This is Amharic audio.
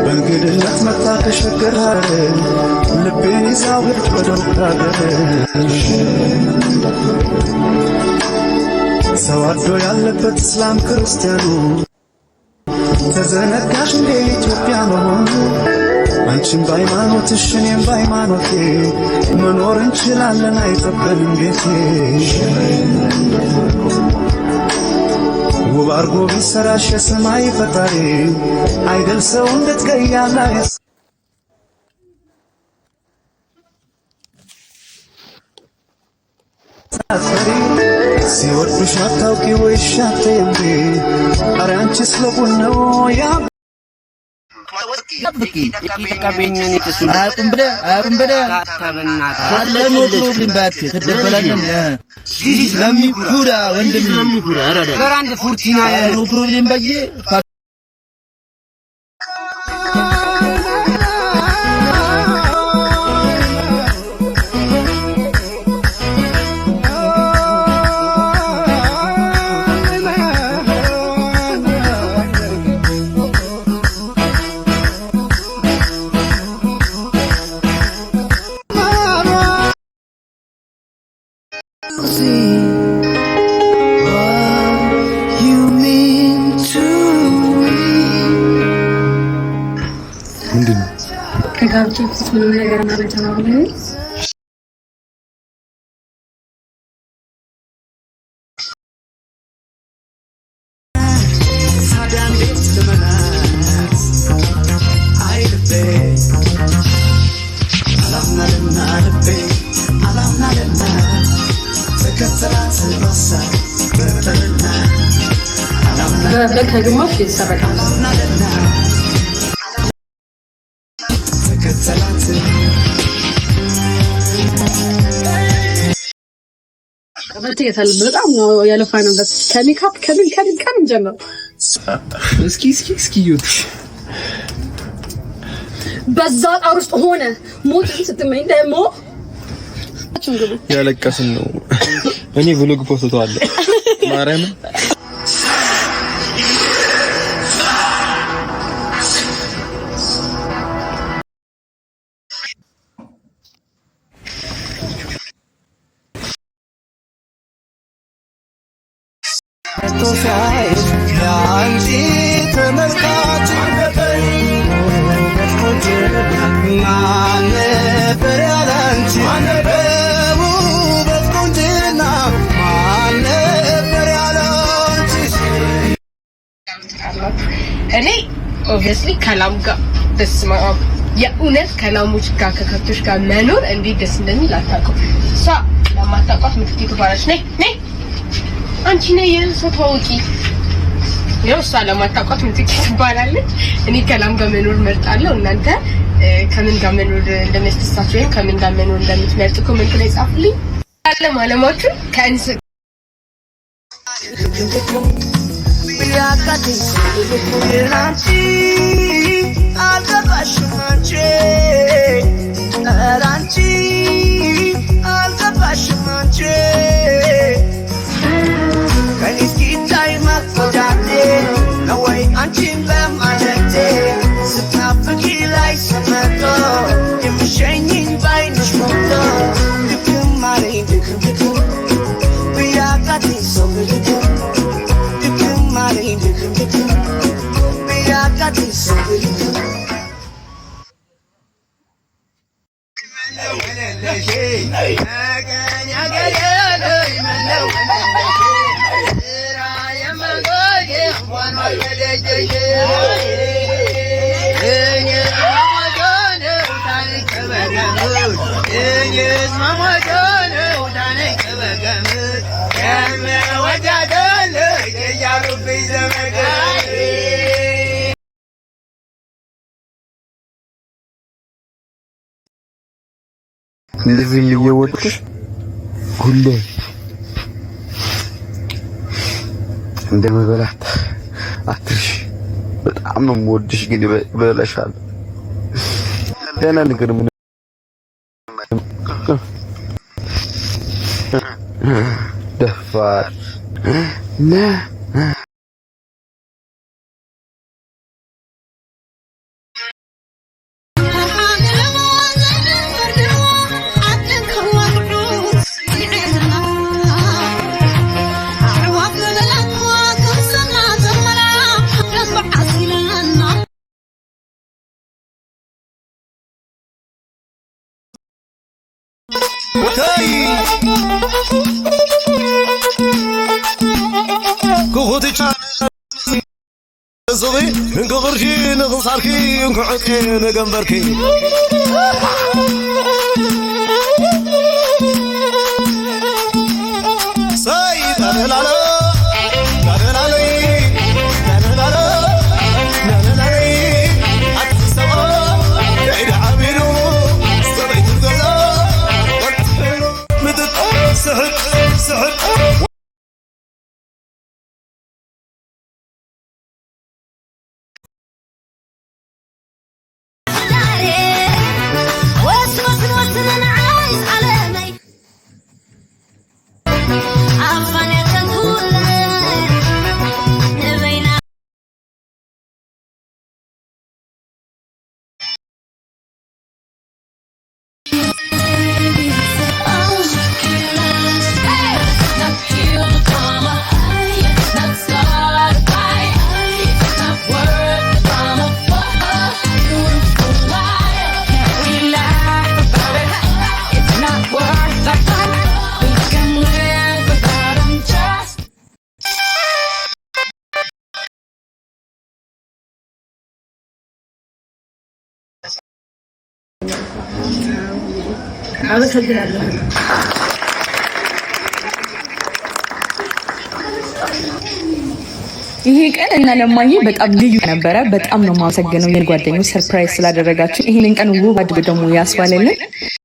በእንግድነት መጣ ከሸገር ሀገር ልቤን ይዛው ሄደች ወደ ሩቅ ሀገር። ሰው አዶ ያለበት እስላም ክርስቲያኑ ተዘነጋሽ እንደ ኢትዮጵያ መሆኑ። አንቺም በሃይማኖትሽ እኔም በሃይማኖቴ መኖር እንችላለን አይጠበንም ቤቴ። ውብ አርጎ ቢሰራሽ የሰማይ ፈጣሪ አይደል ሰው እንድትገያላ ሲወዱሽ አታውቂ ወይ ሻቴ እንዴ? ኧረ አንቺስ ለቡን ነው ያ ከጋብቻ ፊት ምንም ነገር ማለት ነው። ከግማሽ የተሰረቀ በጣም ነው ያለፋንበት ከሜካፕ ከምን ጀምሮ እስኪ ይዩት በዛ ጣር ውስጥ ሆነ ሞት ስትመኝ ደግሞ ያለቀስን ነው። እኔ ቭሎግ ፖስቷል ማርያም እኔ ኦብቪየስሊ ከላም ጋር በስመ አብ የእውነት ከላሞች ጋር ከከብቶች ጋር መኖር እንዴት ደስ እንደሚል አታውቅም። እሷ ለማታውቋት ምትኬ ትባላለች። ነይ አንቺ ነይ የሰው ታውቂ ያው እሷ ለማታውቋት ምትኬ ትባላለች። እኔ ከላም ጋር መኖር መርጣለሁ። እናንተ ከምን ጋር መኖር እንደሚያስደስታችሁ ወይም ከምን ጋር መኖር እንደምትመርጡ ኮሜንት ላይ ጻፉልኝ። አለማችሁ ከእንስ እንደዚህ እየወጥኩሽ ሁሌ እንደመበላት አትርሽ። በጣም ነው የምወድሽ ግን በለሻል ደህና ነገር ምን ደፋር كوخوتي زوي انكو غرشي نغصاركي انكو عقي نقنبركي سيد الهلالا አመሰግናለሁ። ይሄ ቀን እና ለማዬ በጣም ልዩ ነበረ። በጣም ነው የማመሰግነው የጓደኞች ሰርፕራይዝ ስላደረጋችሁ። ይሄንን ቀን ውብ አድርገው ደግሞ ያስባለልን